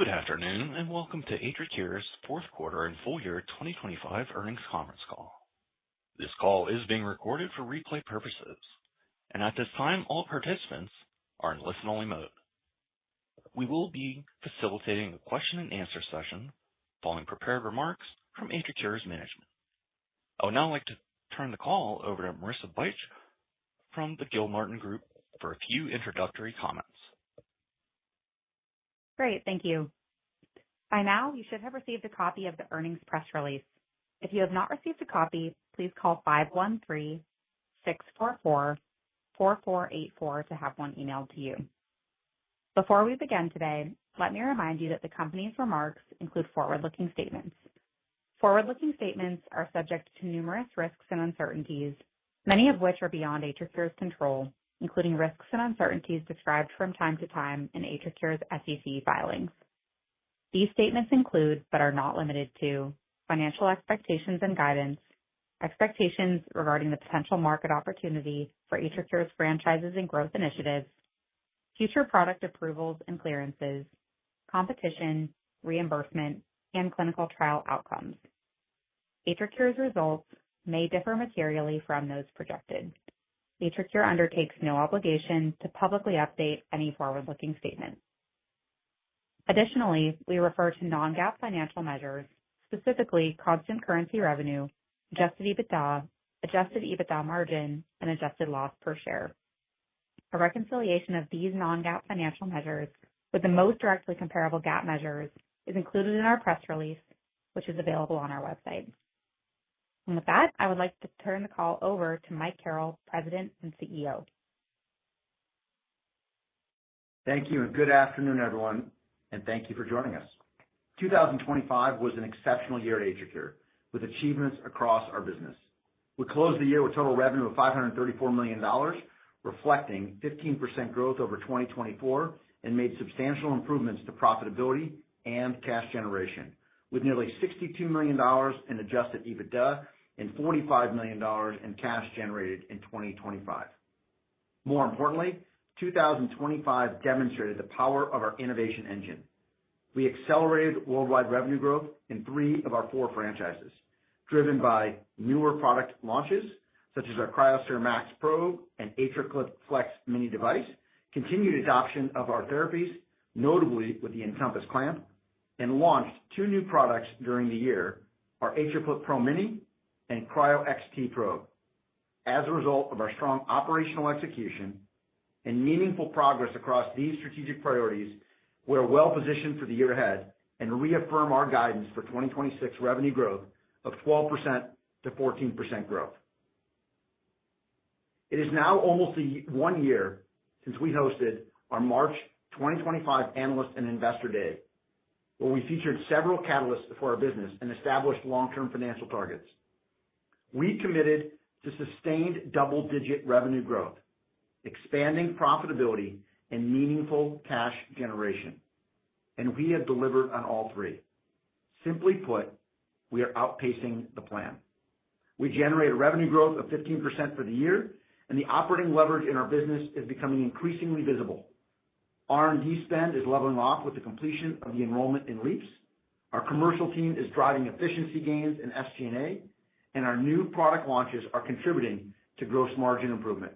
Good afternoon, and welcome to AtriCure's fourth quarter and full year 2025 earnings conference call. This call is being recorded for replay purposes, and at this time, all participants are in listen-only mode. We will be facilitating a question-and-answer session following prepared remarks from AtriCure's management. I would now like to turn the call over to Marissa Bych from the Gilmartin Group for a few introductory comments. Great, thank you. By now, you should have received a copy of the earnings press release. If you have not received a copy, please call 513-644-4484 to have one emailed to you. Before we begin today, let me remind you that the company's remarks include forward-looking statements. Forward-looking statements are subject to numerous risks and uncertainties, many of which are beyond AtriCure's control, including risks and uncertainties described from time to time in AtriCure's SEC filings. These statements include, but are not limited to, financial expectations and guidance, expectations regarding the potential market opportunity for AtriCure's franchises and growth initiatives, future product approvals and clearances, competition, reimbursement, and clinical trial outcomes. AtriCure's results may differ materially from those projected. AtriCure undertakes no obligation to publicly update any forward-looking statement. Additionally, we refer to non-GAAP financial measures, specifically constant currency revenue, adjusted EBITDA margin, and adjusted loss per share. A reconciliation of these non-GAAP financial measures with the most directly comparable GAAP measures is included in our press release, which is available on our website. And with that, I would like to turn the call over to Mike Carrel, President and CEO. Thank you, and good afternoon, everyone, and thank you for joining us. 2025 was an exceptional year at AtriCure, with achievements across our business. We closed the year with total revenue of $534 million, reflecting 15% growth over 2024, and made substantial improvements to profitability and cash generation, with nearly $62 million in adjusted EBITDA and $45 million in cash generated in 2025. More importantly, 2025 demonstrated the power of our innovation engine. We accelerated worldwide revenue growth in 3 of our 4 franchises, driven by newer product launches, such as our cryoSPHERE MAX Probe and AtriClip Flex Mini device, continued adoption of our therapies, notably with the Encompass clamp, and launched 2 new products during the year, our AtriClip Pro Mini and cryoXT Probe. As a result of our strong operational execution and meaningful progress across these strategic priorities, we are well positioned for the year ahead and reaffirm our guidance for 2026 revenue growth of 12% to 14% growth. It is now almost 1 year since we hosted our March 2025 Analyst and Investor Day, where we featured several catalysts for our business and established long-term financial targets. We committed to sustained double-digit revenue growth, expanding profitability, and meaningful cash generation, and we have delivered on all 3. Simply put, we are outpacing the plan. We generated revenue growth of 15% for the year, and the operating leverage in our business is becoming increasingly visible. R&D spend is leveling off with the completion of the enrollment in LEAPS. Our commercial team is driving efficiency gains in SG&A, and our new product launches are contributing to gross margin improvement.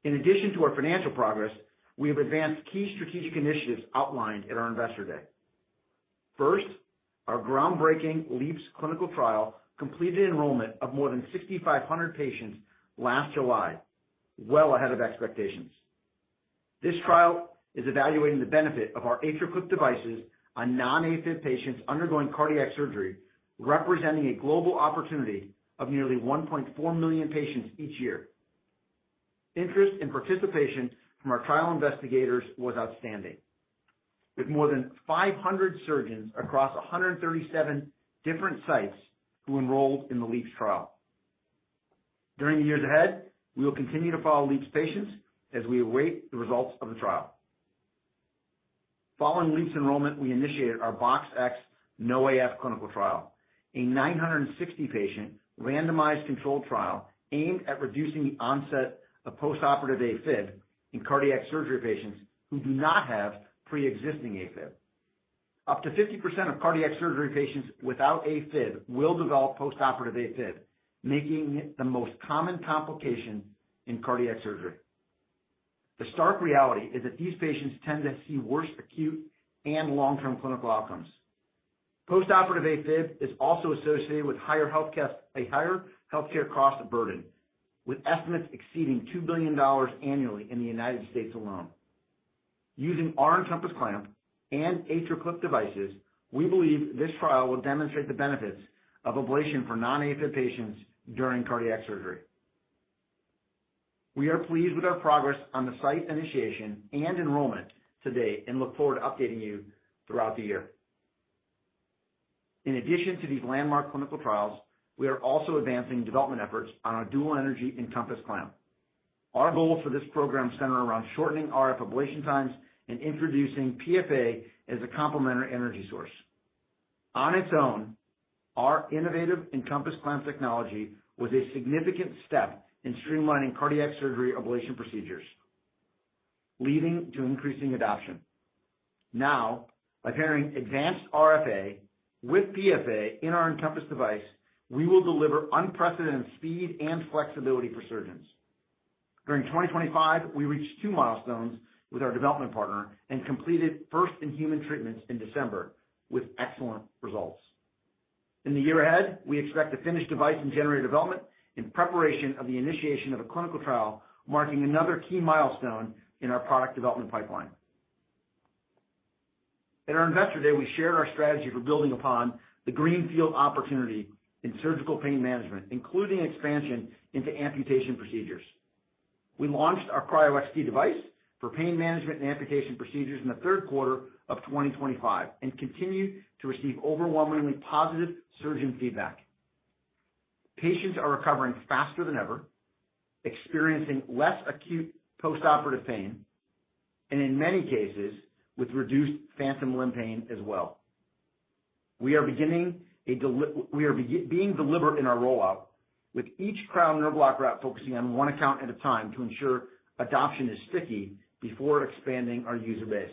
In addition to our financial progress, we have advanced key strategic initiatives outlined at our Investor Day. First, our groundbreaking LEAPS clinical trial completed enrollment of more than 6,500 patients last July, well ahead of expectations. This trial is evaluating the benefit of our AtriClip devices on non-AFib patients undergoing cardiac surgery, representing a global opportunity of nearly 1.4 million patients each year. Interest and participation from our trial investigators was outstanding, with more than 500 surgeons across 137 different sites who enrolled in the LEAPS trial. During the years ahead, we will continue to follow LEAPS patients as we await the results of the trial. Following LEAPS enrollment, we initiated our BoxX NoAF clinical trial, a 960-patient randomized controlled trial aimed at reducing the onset of postoperative AFib in cardiac surgery patients who do not have pre-existing AFib. Up to 50% of cardiac surgery patients without AFib will develop postoperative AFib, making it the most common complication in cardiac surgery. The stark reality is that these patients tend to see worse acute and long-term clinical outcomes. Postoperative AFib is also associated with a higher healthcare cost burden, with estimates exceeding $2 billion annually in the United States alone. Using our Encompass clamp and AtriClip devices, we believe this trial will demonstrate the benefits of ablation for non-AFib patients during cardiac surgery. We are pleased with our progress on the site initiation and enrollment to date and look forward to updating you throughout the year. In addition to these landmark clinical trials, we are also advancing development efforts on our dual energy Encompass clamp. Our goals for this program center around shortening RF ablation times and introducing PFA as a complementary energy source. On its own, our innovative Encompass clamp technology was a significant step in streamlining cardiac surgery ablation procedures, leading to increasing adoption. Now, by pairing advanced RFA with PFA in our Encompass device, we will deliver unprecedented speed and flexibility for surgeons. During 2025, we reached 2 milestones with our development partner and completed first-in-human treatments in December with excellent results. In the year ahead, we expect to finish device and generator development in preparation of the initiation of a clinical trial, marking another key milestone in our product development pipeline. At our Investor Day, we shared our strategy for building upon the greenfield opportunity in surgical pain management, including expansion into amputation procedures. We launched our cryoXT device for pain management and amputation procedures in the third quarter of 2025 and continue to receive overwhelmingly positive surgeon feedback. Patients are recovering faster than ever, experiencing less acute postoperative pain, and in many cases, with reduced phantom limb pain as well. We are being deliberate in our rollout, with each cryo nerve block route focusing on one account at a time to ensure adoption is sticky before expanding our user base.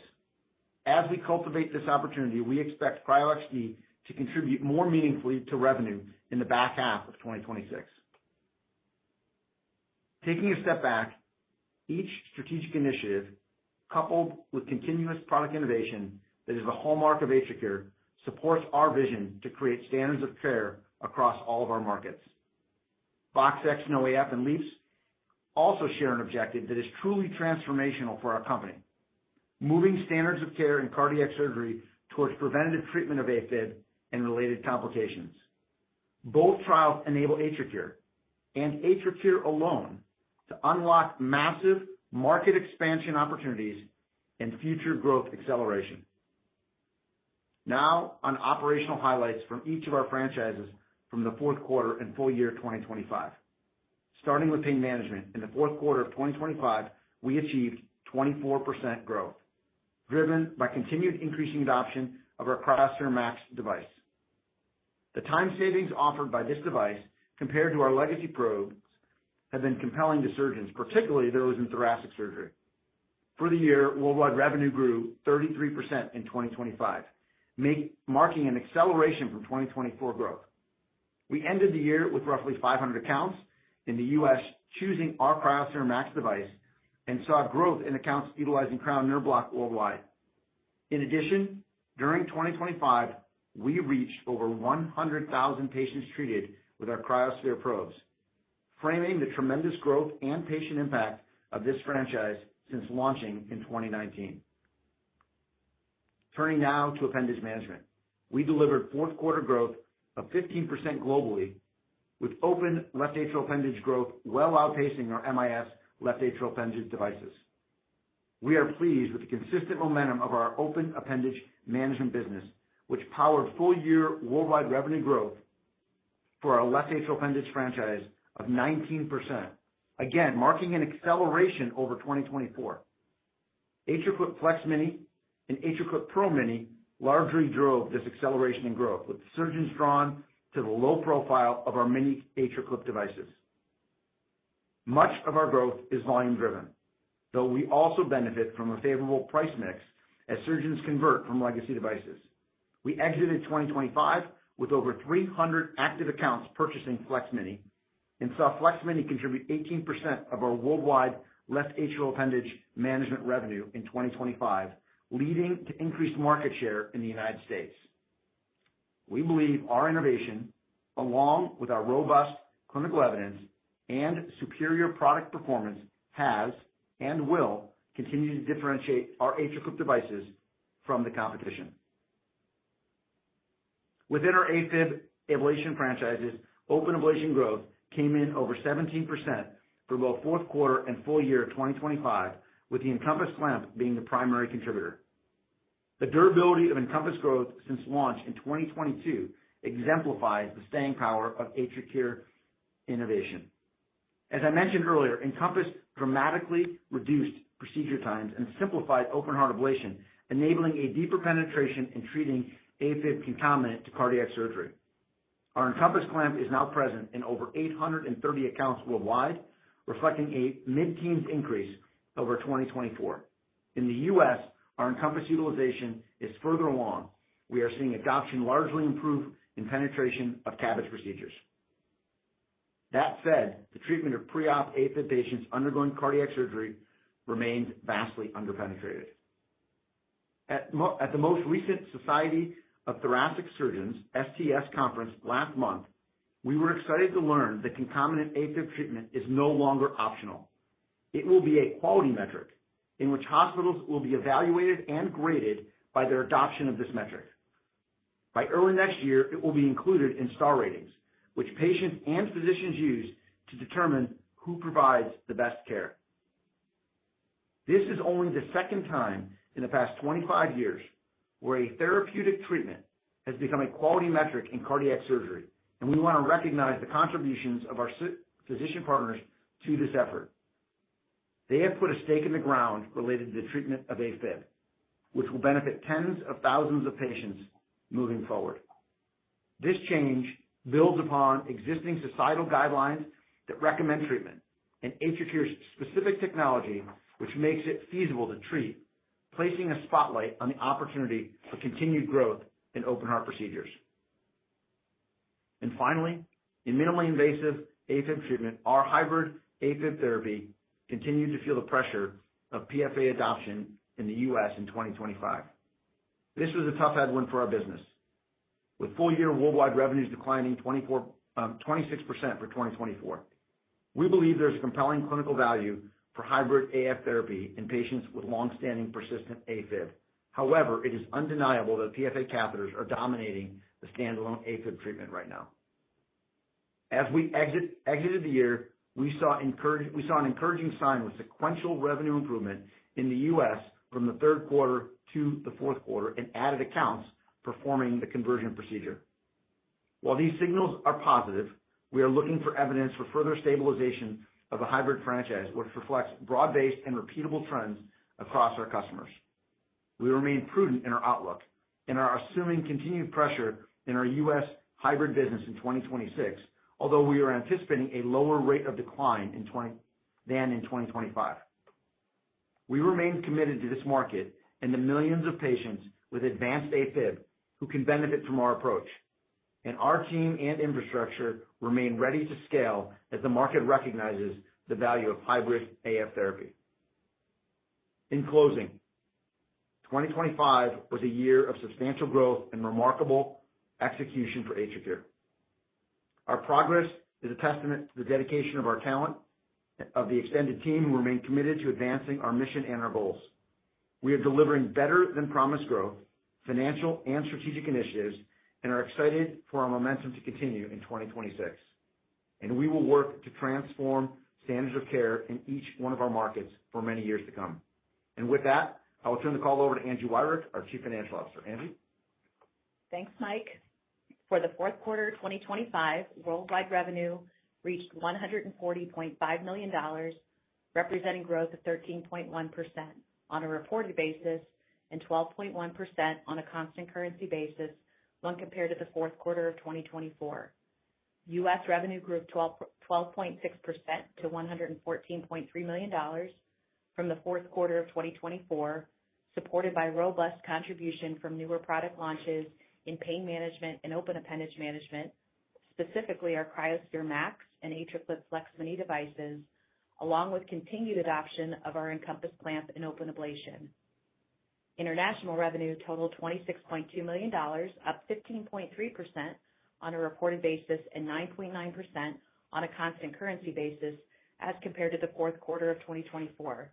As we cultivate this opportunity, we expect cryoXT to contribute more meaningfully to revenue in the back half of 2026. Taking a step back, each strategic initiative, coupled with continuous product innovation that is the hallmark of AtriCure, supports our vision to create standards of care across all of our markets. BoxX, NoAF, and LeAAPS also share an objective that is truly transformational for our company, moving standards of care in cardiac surgery towards preventative treatment of AFib and related complications. Both trials enable AtriCure, and AtriCure alone, to unlock massive market expansion opportunities and future growth acceleration. Now, on operational highlights from each of our franchises from the fourth quarter and full year 2025. Starting with pain management, in the fourth quarter of 2025, we achieved 24% growth, driven by continued increasing adoption of our cryoSPHERE MAX device. The time savings offered by this device compared to our legacy probes have been compelling to surgeons, particularly those in thoracic surgery. For the year, worldwide revenue grew 33% in 2025, marking an acceleration from 2024 growth. We ended the year with roughly 500 accounts in the U.S. choosing our cryoSPHERE MAX device and saw growth in accounts utilizing cryo nerve block worldwide. In addition, during 2025, we reached over 100,000 patients treated with our cryoSPHERE probes, framing the tremendous growth and patient impact of this franchise since launching in 2019. Turning now to appendage management. We delivered fourth quarter growth of 15% globally, with open left atrial appendage growth well outpacing our MIS left atrial appendage devices. We are pleased with the consistent momentum of our open appendage management business, which powered full-year worldwide revenue growth for our left atrial appendage franchise of 19%, again marking an acceleration over 2024. AtriClip Flex Mini and AtriClip Pro Mini largely drove this acceleration in growth, with surgeons drawn to the low profile of our mini AtriClip devices. Much of our growth is volume driven, though we also benefit from a favorable price mix as surgeons convert from legacy devices. We exited 2025 with over 300 active accounts purchasing Flex Mini and saw Flex Mini contribute 18% of our worldwide left atrial appendage management revenue in 2025, leading to increased market share in the United States. We believe our innovation, along with our robust clinical evidence and superior product performance, has and will continue to differentiate our AtriCure devices from the competition. Within our AFib ablation franchises, open ablation growth came in over 17% for both fourth quarter and full year 2025, with the Encompass clamp being the primary contributor. The durability of Encompass growth since launch in 2022 exemplifies the staying power of AtriCure innovation. As I mentioned earlier, Encompass dramatically reduced procedure times and simplified open heart ablation, enabling a deeper penetration in treating AFib concomitant to cardiac surgery. Our Encompass clamp is now present in over 830 accounts worldwide, reflecting a mid-teens increase over 2024. In the U.S., our Encompass utilization is further along. We are seeing adoption largely improve in penetration of CABG procedures. That said, the treatment of pre-op AFib patients undergoing cardiac surgery remains vastly underpenetrated. At the most recent Society of Thoracic Surgeons, STS conference last month, we were excited to learn that concomitant AFib treatment is no longer optional. It will be a quality metric in which hospitals will be evaluated and graded by their adoption of this metric. By early next year, it will be included in star ratings, which patients and physicians use to determine who provides the best care. This is only the second time in the past 25 years where a therapeutic treatment has become a quality metric in cardiac surgery, and we want to recognize the contributions of our physician partners to this effort. They have put a stake in the ground related to the treatment of AFib, which will benefit tens of thousands of patients moving forward. This change builds upon existing societal guidelines that recommend treatment and AtriCure's specific technology, which makes it feasible to treat, placing a spotlight on the opportunity for continued growth in open heart procedures. And finally, in minimally invasive AFib treatment, our hybrid AFib therapy continued to feel the pressure of PFA adoption in the U.S. in 2025. This was a tough headwind for our business, with full year worldwide revenues declining 26% for 2024. We believe there's a compelling clinical value for hybrid AF therapy in patients with long-standing persistent AFib. However, it is undeniable that PFA catheters are dominating the standalone AFib treatment right now. As we exited the year, we saw an encouraging sign with sequential revenue improvement in the U.S. from the third quarter to the fourth quarter and added accounts performing the conversion procedure. While these signals are positive, we are looking for evidence for further stabilization of the hybrid franchise, which reflects broad-based and repeatable trends across our customers. We remain prudent in our outlook and are assuming continued pressure in our U.S. hybrid business in 2026, although we are anticipating a lower rate of decline than in 2025. We remain committed to this market and the millions of patients with advanced AFib who can benefit from our approach, and our team and infrastructure remain ready to scale as the market recognizes the value of hybrid AF therapy. In closing, 2025 was a year of substantial growth and remarkable execution for AtriCure. Our progress is a testament to the dedication of our talent, of the extended team who remain committed to advancing our mission and our goals. We are delivering better than promised growth, financial and strategic initiatives, and are excited for our momentum to continue in 2026. And we will work to transform standards of care in each one of our markets for many years to come. And with that, I will turn the call over to Angie Wyrick, our Chief Financial Officer. Angie? Thanks, Mike. For the fourth quarter 2025, worldwide revenue reached $140.5 million, representing growth of 13.1% on a reported basis and 12.1% on a constant currency basis when compared to the fourth quarter of 2024. U.S. revenue grew 12.6% to $114.3 million from the fourth quarter of 2024, supported by robust contribution from newer product launches in pain management and open appendage management, specifically our cryoSPHERE MAX and AtriClip Flex Mini devices, along with continued adoption of our Encompass clamp and open ablation. International revenue totaled $26.2 million, up 15.3% on a reported basis and 9.9% on a constant currency basis as compared to the fourth quarter of 2024.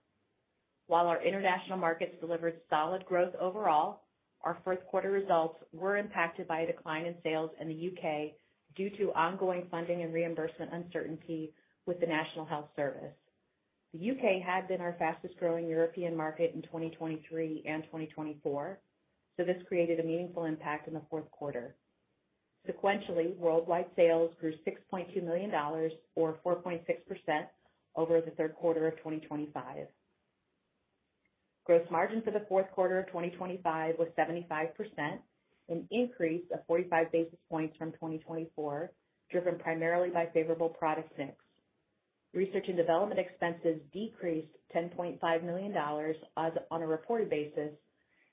While our international markets delivered solid growth overall, our fourth quarter results were impacted by a decline in sales in the UK due to ongoing funding and reimbursement uncertainty with the National Health Service. The UK had been our fastest growing European market in 2023 and 2024, so this created a meaningful impact in the fourth quarter. Sequentially, worldwide sales grew $6.2 million, or 4.6%, over the third quarter of 2025. Gross margin for the fourth quarter of 2025 was 75%, an increase of 45 basis points from 2024, driven primarily by favorable product mix. Research and development expenses decreased $10.5 million on a reported basis,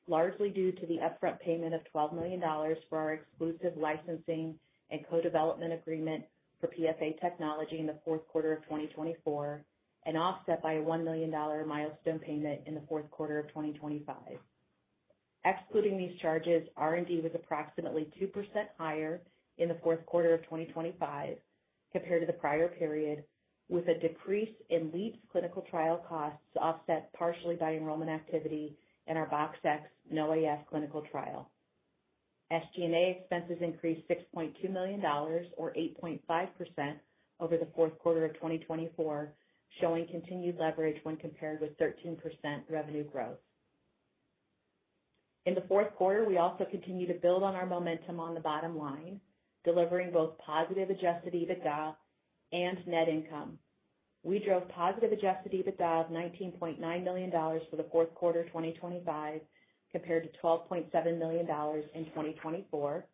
largely due to the upfront payment of $12 million for our exclusive licensing and co-development agreement for PFA technology in the fourth quarter of 2024, and offset by a $1 million milestone payment in the fourth quarter of 2025. Excluding these charges, R&D was approximately 2% higher in the fourth quarter of 2025 compared to the prior period, with a decrease in LEAPS clinical trial costs offset partially by enrollment activity in our BoxX NoAF clinical trial. SG&A expenses increased $6.2 million, or 8.5%, over the fourth quarter of 2024, showing continued leverage when compared with 13% revenue growth. In the fourth quarter, we also continue to build on our momentum on the bottom line, delivering both positive adjusted EBITDA and net income. We drove positive adjusted EBITDA of $19.9 million for the fourth quarter 2025 compared to $12.7 million in 2024,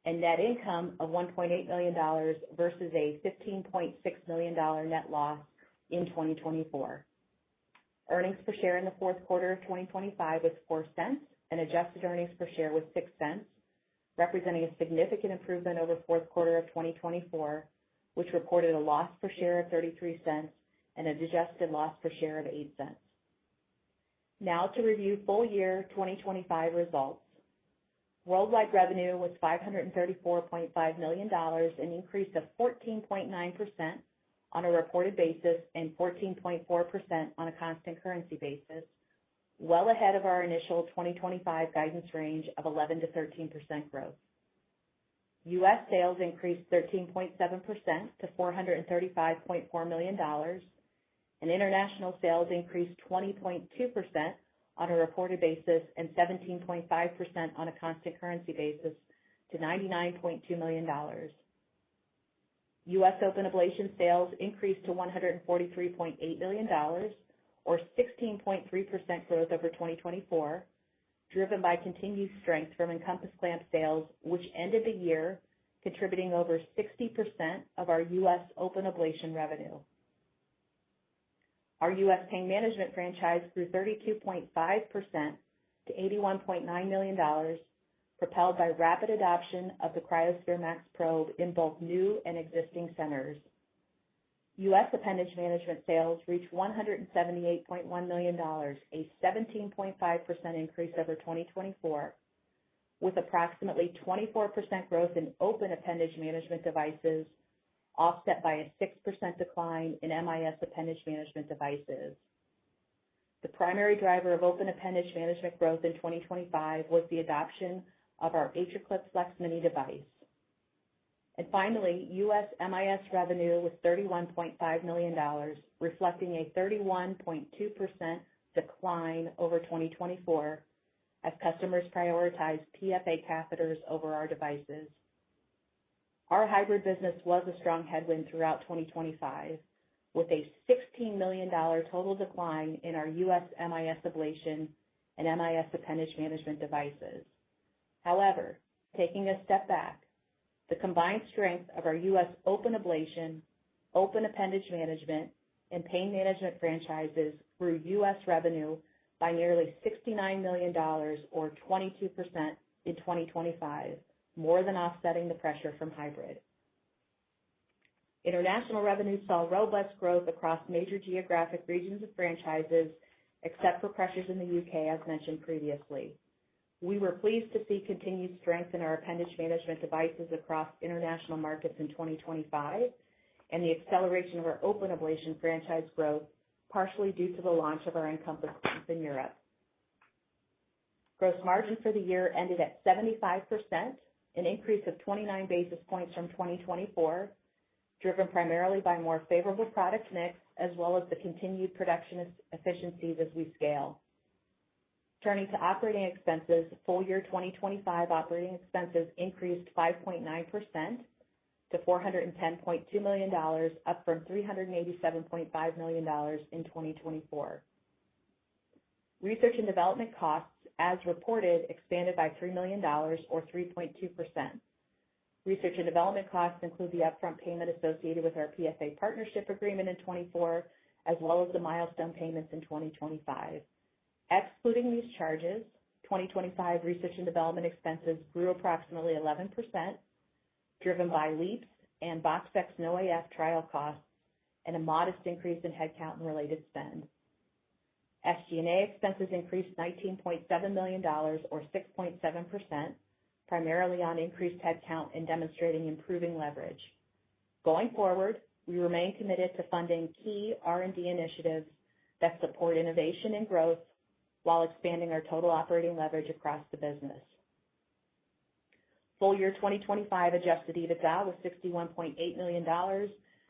and net income of $1.8 million versus a $15.6 million net loss in 2024. Earnings per share in the fourth quarter of 2025 was 4 cents, and adjusted earnings per share was 6 cents, representing a significant improvement over fourth quarter of 2024, which reported a loss per share of 33 cents and an adjusted loss per share of 8 cents. Now to review full year 2025 results. Worldwide revenue was $534.5 million, an increase of 14.9% on a reported basis and 14.4% on a constant currency basis, well ahead of our initial 2025 guidance range of 11 to 13% growth. U.S. sales increased 13.7% to $435.4 million, and international sales increased 20.2% on a reported basis and 17.5% on a constant currency basis to $99.2 million. U.S. open ablation sales increased to $143.8 million, or 16.3% growth over 2024, driven by continued strength from Encompass clamp sales, which ended the year contributing over 60% of our U.S. open ablation revenue. Our U.S. pain management franchise grew 32.5% to $81.9 million, propelled by rapid adoption of the cryoSPHERE MAX probe in both new and existing centers. U.S. appendage management sales reached $178.1 million, a 17.5% increase over 2024, with approximately 24% growth in open appendage management devices, offset by a 6% decline in MIS appendage management devices. The primary driver of open appendage management growth in 2025 was the adoption of our AtriClip Flex Mini device. And finally, U.S. MIS revenue was $31.5 million, reflecting a 31.2% decline over 2024 as customers prioritized PFA catheters over our devices. Our hybrid business was a strong headwind throughout 2025, with a $16 million total decline in our U.S. MIS ablation and MIS appendage management devices. However, taking a step back, the combined strength of our U.S. open ablation, open appendage management, and pain management franchises grew U.S. revenue by nearly $69 million or 22% in 2025, more than offsetting the pressure from hybrid. International revenues saw robust growth across major geographic regions and franchises, except for pressures in the UK, as mentioned previously. We were pleased to see continued strength in our appendage management devices across international markets in 2025 and the acceleration of our open ablation franchise growth, partially due to the launch of our Encompass pump in Europe. Gross margin for the year ended at 75%, an increase of 29 basis points from 2024, driven primarily by more favorable product mix as well as the continued production efficiencies as we scale. Turning to operating expenses, full year 2025 operating expenses increased 5.9% to $410.2 million, up from $387.5 million in 2024. Research and development costs, as reported, expanded by $3 million or 3.2%. Research and development costs include the upfront payment associated with our PFA partnership agreement in 2024, as well as the milestone payments in 2025. Excluding these charges, 2025 research and development expenses grew approximately 11%, driven by LEAPS and BoxX-NoAF trial costs and a modest increase in headcount and related spend. SG&A expenses increased $19.7 million or 6.7%, primarily on increased headcount and demonstrating improving leverage. Going forward, we remain committed to funding key R&D initiatives that support innovation and growth while expanding our total operating leverage across the business. Full year 2025 adjusted EBITDA was $61.8 million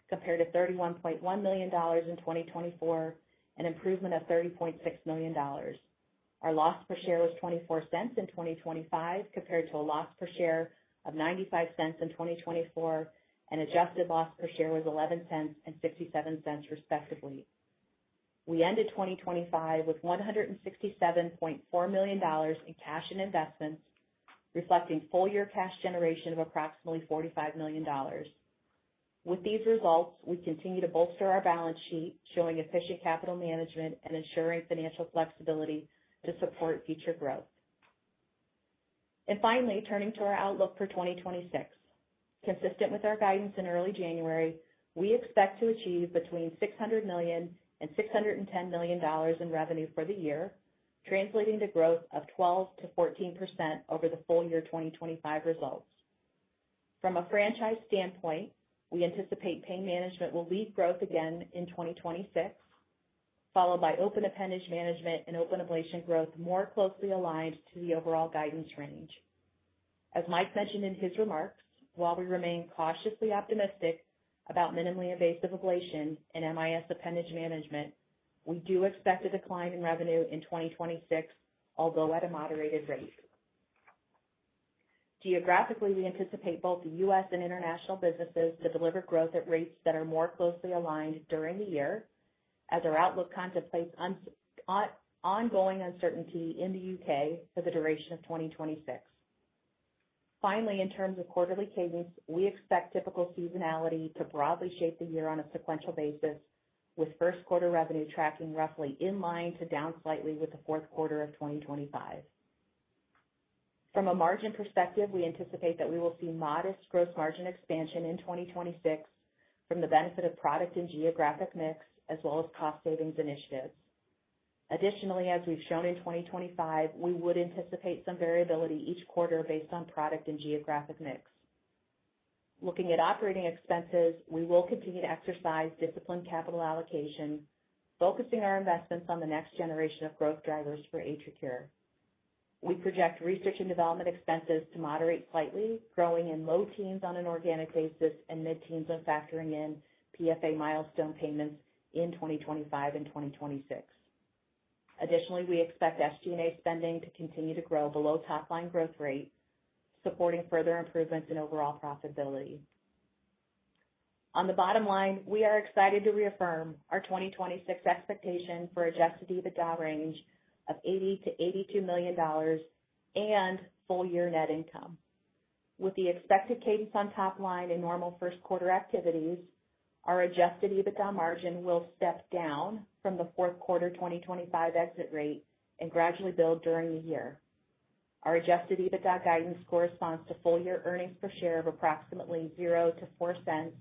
compared to $31.1 million in 2024, an improvement of $30.6 million. Our loss per share was 24 cents in 2025 compared to a loss per share of 95 cents in 2024, and adjusted loss per share was 11 cents and 67 cents respectively. We ended 2025 with $167.4 million in cash and investments, reflecting full year cash generation of approximately $45 million. With these results, we continue to bolster our balance sheet, showing efficient capital management and ensuring financial flexibility to support future growth. And finally, turning to our outlook for 2026. Consistent with our guidance in early January, we expect to achieve between $600 million and $610 million in revenue for the year, translating to growth of 12 to 14% over the full year 2025 results. From a franchise standpoint, we anticipate pain management will lead growth again in 2026, followed by open appendage management and open ablation growth more closely aligned to the overall guidance range. As Mike mentioned in his remarks, while we remain cautiously optimistic about minimally invasive ablation and MIS appendage management, we do expect a decline in revenue in 2026, although at a moderated rate. Geographically, we anticipate both the U.S. and international businesses to deliver growth at rates that are more closely aligned during the year, as our outlook contemplates ongoing uncertainty in the UK for the duration of 2026. Finally, in terms of quarterly cadence, we expect typical seasonality to broadly shape the year on a sequential basis, with first quarter revenue tracking roughly in line to down slightly with the fourth quarter of 2025. From a margin perspective, we anticipate that we will see modest gross margin expansion in 2026 from the benefit of product and geographic mix, as well as cost savings initiatives. Additionally, as we've shown in 2025, we would anticipate some variability each quarter based on product and geographic mix. Looking at operating expenses, we will continue to exercise disciplined capital allocation, focusing our investments on the next generation of growth drivers for AtriCure. We project research and development expenses to moderate slightly, growing in low teens on an organic basis and mid-teens when factoring in PFA milestone payments in 2025 and 2026. Additionally, we expect SG&A spending to continue to grow below top-line growth rate, supporting further improvements in overall profitability. On the bottom line, we are excited to reaffirm our 2026 expectation for adjusted EBITDA range of $80 to $82 million and full-year net income. With the expected cadence on top line and normal first quarter activities, our adjusted EBITDA margin will step down from the fourth quarter 2025 exit rate and gradually build during the year. Our adjusted EBITDA guidance corresponds to full-year earnings per share of approximately 0 to 4 cents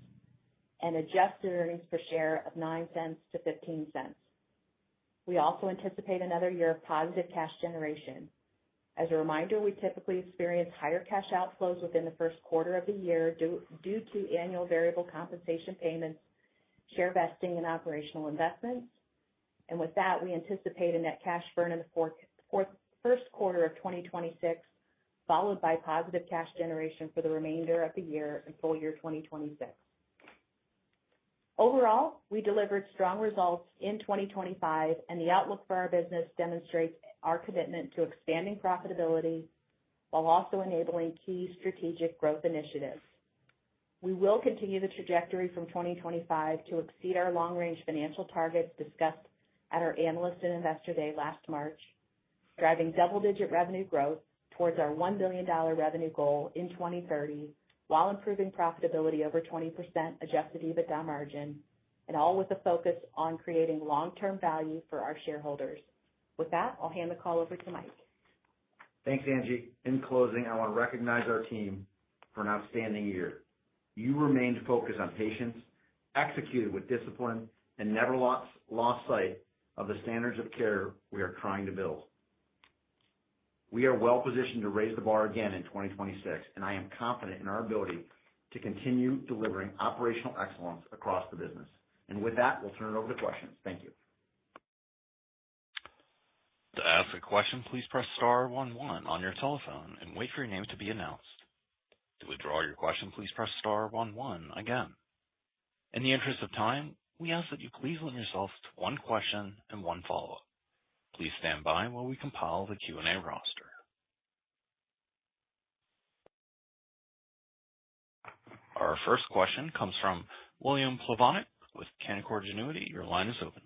and adjusted earnings per share of 9 cents to 15 cents. We also anticipate another year of positive cash generation. As a reminder, we typically experience higher cash outflows within the first quarter of the year due to annual variable compensation payments, share vesting, and operational investments. And with that, we anticipate a net cash burn in the first quarter of 2026, followed by positive cash generation for the remainder of the year and full year 2026. Overall, we delivered strong results in 2025, and the outlook for our business demonstrates our commitment to expanding profitability while also enabling key strategic growth initiatives. We will continue the trajectory from 2025 to exceed our long-range financial targets discussed at our Analyst and Investor Day last March, driving double-digit revenue growth towards our $1 billion revenue goal in 2030, while improving profitability over 20% adjusted EBITDA margin, and all with a focus on creating long-term value for our shareholders. With that, I'll hand the call over to Mike. Thanks, Angie. In closing, I want to recognize our team for an outstanding year. You remained focused on patients, executed with discipline, and never lost sight of the standards of care we are trying to build. We are well positioned to raise the bar again in 2026, and I am confident in our ability to continue delivering operational excellence across the business. And with that, we'll turn it over to questions. Thank you. To ask a question, please press star 11 on your telephone and wait for your name to be announced. To withdraw your question, please press star 11 again. In the interest of time, we ask that you please limit yourself to one question and one follow-up. Please stand by while we compile the Q&A roster. Our first question comes from William Plovanic with Canaccord Genuity. Your line is open.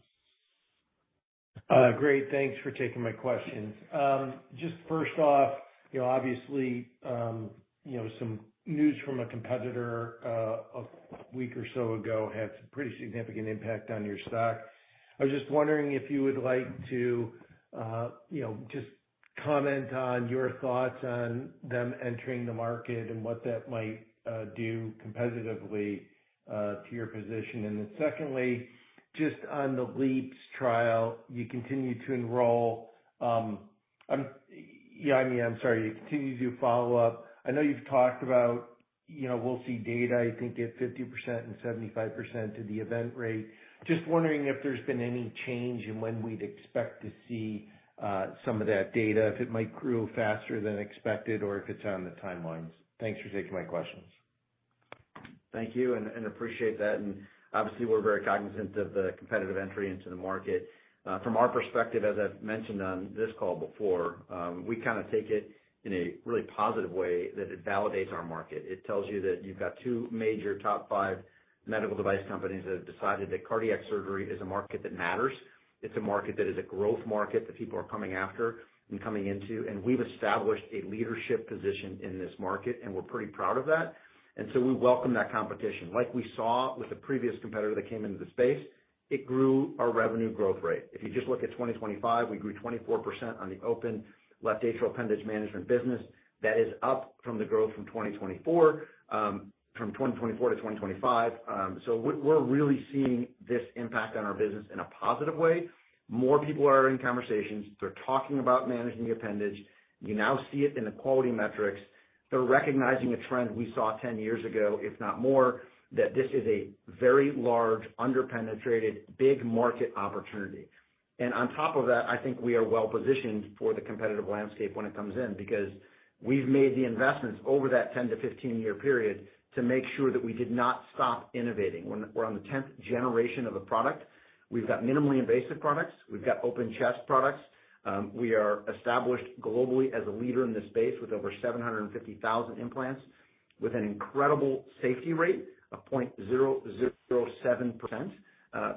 Great. Thanks for taking my questions. Just first off, obviously, some news from a competitor a week or so ago had some pretty significant impact on your stock. I was just wondering if you would like to, just comment on your thoughts on them entering the market and what that might do competitively to your position. And then secondly, just on the LEAPS trial, you continue to enroll. You continue to do follow-up. I know you've talked about, we'll see data, I think, at 50% and 75% of the event rate. Just wondering if there's been any change in when we'd expect to see some of that data, if it might grow faster than expected, or if it's on the timelines. Thanks for taking my questions. Thank you, and appreciate that. And obviously, we're very cognizant of the competitive entry into the market. From our perspective, as I've mentioned on this call before, we kind of take it in a really positive way that it validates our market. It tells you that you've got two major top 5 medical device companies that have decided that cardiac surgery is a market that matters. It's a market that is a growth market that people are coming after and coming into, and we've established a leadership position in this market, and we're pretty proud of that. And so we welcome that competition. Like we saw with the previous competitor that came into the space, it grew our revenue growth rate. If you just look at 2025, we grew 24% on the open left atrial appendage management business. That is up from the growth from 2024, from 2024 to 2025. So we're really seeing this impact on our business in a positive way. More people are in conversations. They're talking about managing the appendage. You now see it in the quality metrics. They're recognizing a trend we saw 10 years ago, if not more, that this is a very large, underpenetrated, big market opportunity. And on top of that, I think we are well positioned for the competitive landscape when it comes in, because we've made the investments over that 10 to 15-year period to make sure that we did not stop innovating. We're on the 10th generation of a product. We've got minimally invasive products. We've got open chest products. We are established globally as a leader in this space with over 750,000 implants, with an incredible safety rate of 0.007%,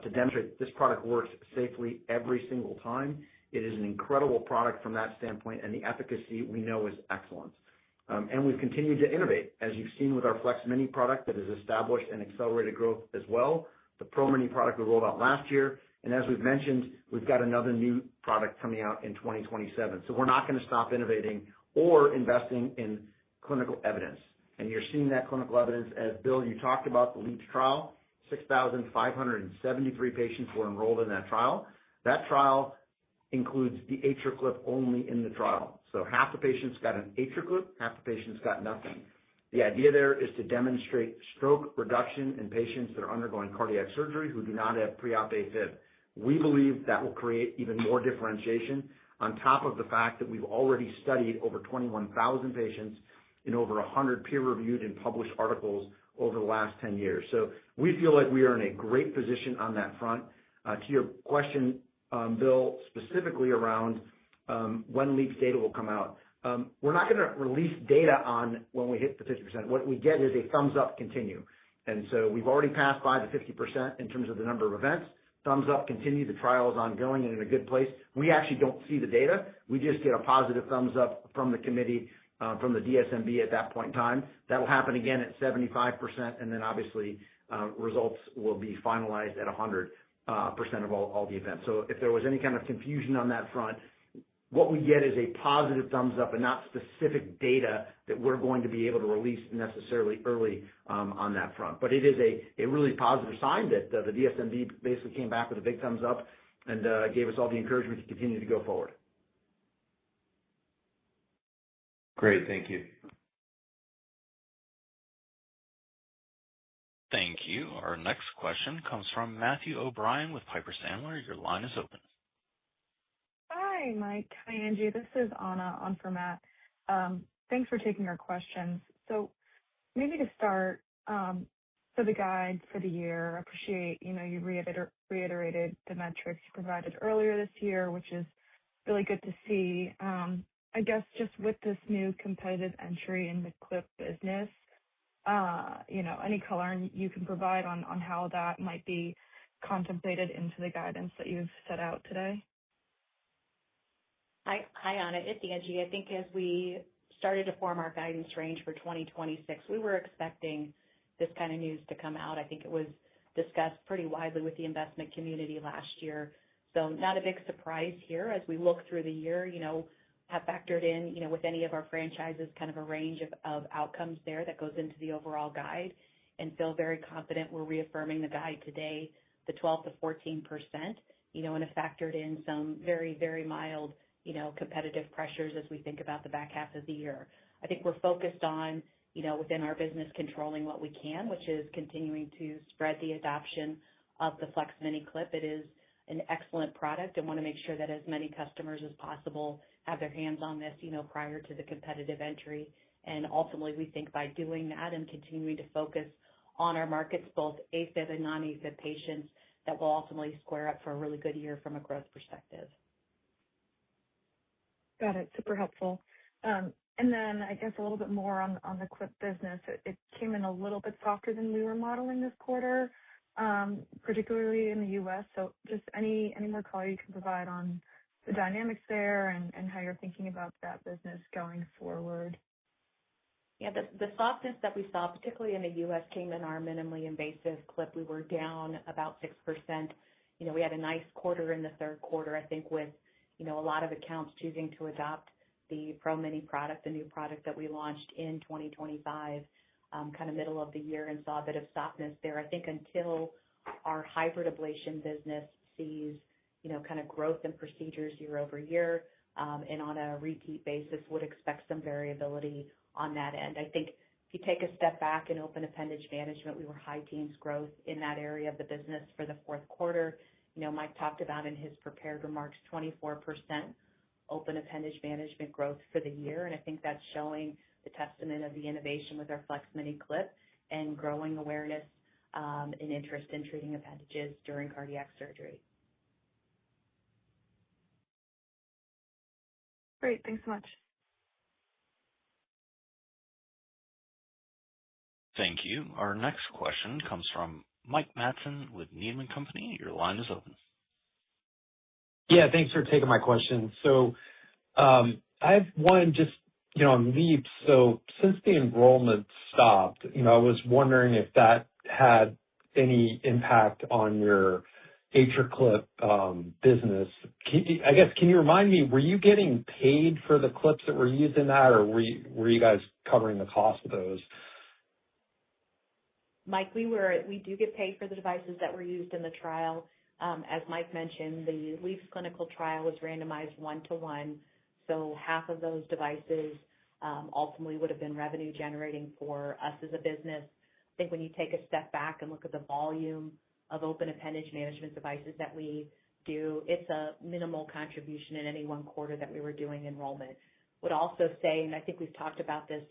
to demonstrate this product works safely every single time. It is an incredible product from that standpoint, and the efficacy we know is excellent. And we've continued to innovate, as you've seen with our Flex Mini product that has established and accelerated growth as well. The Pro Mini product we rolled out last year, And as we've mentioned, we've got another new product coming out in 2027. So we're not going to stop innovating or investing in clinical evidence. And you're seeing that clinical evidence as Bill, you talked about the LEAPS trial. 6,573 patients were enrolled in that trial. That trial includes the AtriClip only in the trial. So half the patients got an AtriClip, half the patients got nothing. The idea there is to demonstrate stroke reduction in patients that are undergoing cardiac surgery who do not have pre-op AFib. We believe that will create even more differentiation on top of the fact that we've already studied over 21,000 patients in over 100 peer-reviewed and published articles over the last 10 years. So we feel like we are in a great position on that front. To your question, Bill, specifically around when LEAPS data will come out, we're not going to release data on when we hit the 50%. What we get is a thumbs up continue. And so we've already passed by the 50% in terms of the number of events. Thumbs up continue. The trial is ongoing and in a good place. We actually don't see the data. We just get a positive thumbs up from the committee, from the DSMB at that point in time. That will happen again at 75%, and then obviously results will be finalized at 100% of all the events. So if there was any kind of confusion on that front, what we get is a positive thumbs up and not specific data that we're going to be able to release necessarily early on that front. But it is a really positive sign that the DSMB basically came back with a big thumbs up and gave us all the encouragement to continue to go forward. Great. Thank you. Thank you. Our next question comes from Matthew O'Brien with Piper Sandler. Your line is open. Hi, Mike. Hi, Angie. This is Anna on for Matt. Thanks for taking our questions. So maybe to start, for the guide for the year, I appreciate, you reiterated the metrics you provided earlier this year, which is really good to see. I guess just with this new competitive entry in the clip business, any color you can provide on how that might be contemplated into the guidance that you've set out today? Hi, Anna. It's Angie. I think as we started to form our guidance range for 2026, we were expecting this kind of news to come out. I think it was discussed pretty widely with the investment community last year. So not a big surprise here as we look through the year, have factored in, with any of our franchises, kind of a range of outcomes there that goes into the overall guide, and feel very confident we're reaffirming the guide today, the 12 to 14%, and have factored in some very, very mild, competitive pressures as we think about the back half of the year. I think we're focused on, within our business, controlling what we can, which is continuing to spread the adoption of the Flex Mini Clip. It is an excellent product and want to make sure that as many customers as possible have their hands on this, prior to the competitive entry. And ultimately, we think by doing that and continuing to focus on our markets, both AFib and non-AFib patients, that will ultimately square up for a really good year from a growth perspective. Got it. Super helpful. And then I guess a little bit more on the clip business. It came in a little bit softer than we were modeling this quarter, particularly in the U.S. So just any more color you can provide on the dynamics there and how you're thinking about that business going forward. Yeah, the softness that we saw, particularly in the U.S., came in our minimally invasive clip. We were down about 6%. We had a nice quarter in the third quarter, I think, with, a lot of accounts choosing to adopt the Pro Mini product, the new product that we launched in 2025, kind of middle of the year, and saw a bit of softness there. I think until our hybrid ablation business sees, kind of growth in procedures year over year, and on a repeat basis would expect some variability on that end. I think if you take a step back in open appendage management, we were high teens growth in that area of the business for the fourth quarter. Mike talked about in his prepared remarks 24% open appendage management growth for the year, and I think that's showing the testament of the innovation with our Flex Mini Clip and growing awareness and interest in treating appendages during cardiac surgery. Great. Thanks so much. Thank you. Our next question comes from Mike Matson with Needham & Company. Your line is open. Yeah, thanks for taking my question. So I have one just, on LEAPS. So since the enrollment stopped, I was wondering if that had any impact on your AtriClip business. Can you remind me, were you getting paid for the clips that were used in that, or were you guys covering the cost of those? Mike, we do get paid for the devices that were used in the trial. As Mike mentioned, the LEAPS clinical trial was randomized 1-to-1, so half of those devices ultimately would have been revenue generating for us as a business. I think when you take a step back and look at the volume of open appendage management devices that we do, it's a minimal contribution in any one quarter that we were doing enrollment. Would also say, and I think we've talked about this,